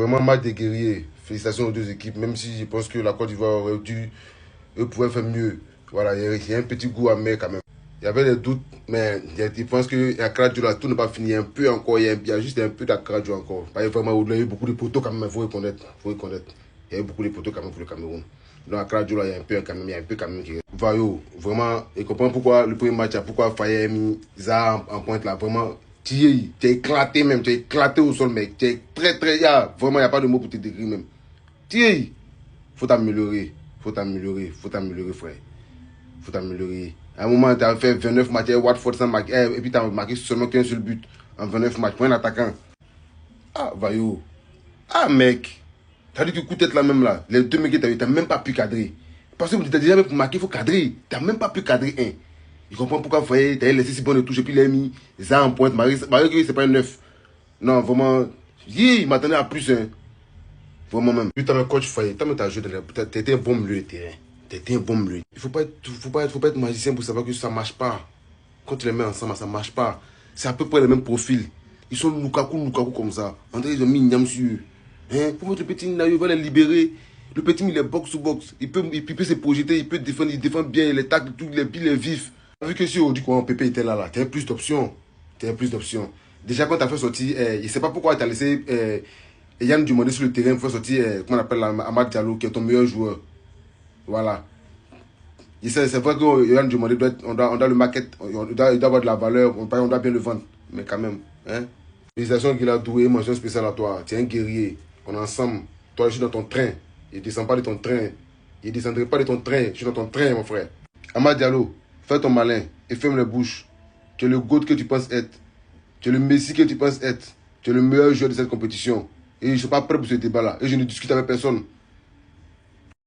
Vraiment match des guerriers. Félicitations aux deux équipes, même si je pense que la Côte d'Ivoire aurait dû, eux pouvaient faire mieux. Voilà, il y a un petit goût amer quand même. Il y avait des doutes, mais je pense que Accra Dioula, tout n'est pas fini. Un peu encore, il y a juste un peu d'Accra Dioula encore. Parce que vraiment, il y a eu beaucoup de poteaux quand même, il faut reconnaître. Il y a eu beaucoup de poteaux quand même pour le Cameroun. Donc Accra Dioula, il y a un peu quand même, il y a un peu quand même qui. Vayo, vraiment, je comprends pourquoi le premier match, pourquoi Faye a mis ça en pointe là. Vraiment, tu es éclaté même, tu es éclaté au sol, mec. Tu es très, très. Vraiment, il n'y a pas de mots pour te décrire même. Tu es. Faut t'améliorer, frère. Faut t'améliorer. À un moment, tu as fait 29 matchs, Watford sans marquer, et puis tu as marqué seulement qu'un seul but en 29 matchs pour un attaquant. Ah, Vayo. Ah, mec. T'as dit que coup de tête là même là, les deux mecs que t'as même pas pu cadrer. Parce que tu t'as déjà même pour marquer, il faut cadrer. T'as même pas pu cadrer un. Il comprend pourquoi tu t'as laissé si bonne touche et puis il a mis ça en pointe. Marie que c'est pas un neuf. Non, vraiment. Il m'attendait à plus. Hein. Vraiment même. Puis t'as un coach Faye, t'as joué dans les. T'étais un bon milieu de terrain. T'étais un bon milieu. Il faut pas être magicien pour savoir que ça marche pas. Quand tu les mets ensemble, ça marche pas. C'est à peu près le même profil. Ils sont Lukaku comme ça. André, ils ont mis Niam sur eux. Hein? Pour votre petit Nayo, il va les libérer. Le petit, il est box to box. Il peut se projeter, il peut défendre, il défend bien, les tacles, tout, les pieds, les vifs. Vu que si on dit quoi, Pépé était là, tu as plus d'options. Déjà, quand tu as fait sortir, je ne sais pas pourquoi tu as laissé Yann Dumondé sur le terrain pour faire sortir, comment on appelle, Amad Diallo, qui est ton meilleur joueur. Voilà. C'est vrai que Yann Dumondé, on doit le market, il doit avoir de la valeur, on doit bien le vendre. Mais quand même, hein. Félicitations qu'il a doué, mention spéciale à toi. Tu es un guerrier. On est ensemble. Toi, je suis dans ton train. Je ne descends pas de ton train. Je ne descendrai pas de ton train. Je suis dans ton train, mon frère. Amad Diallo, fais ton malin et ferme les bouches. Tu es le GOAT que tu penses être. Tu es le Messi que tu penses être. Tu es le meilleur joueur de cette compétition. Et je ne suis pas prêt pour ce débat-là. Et je ne discute avec personne.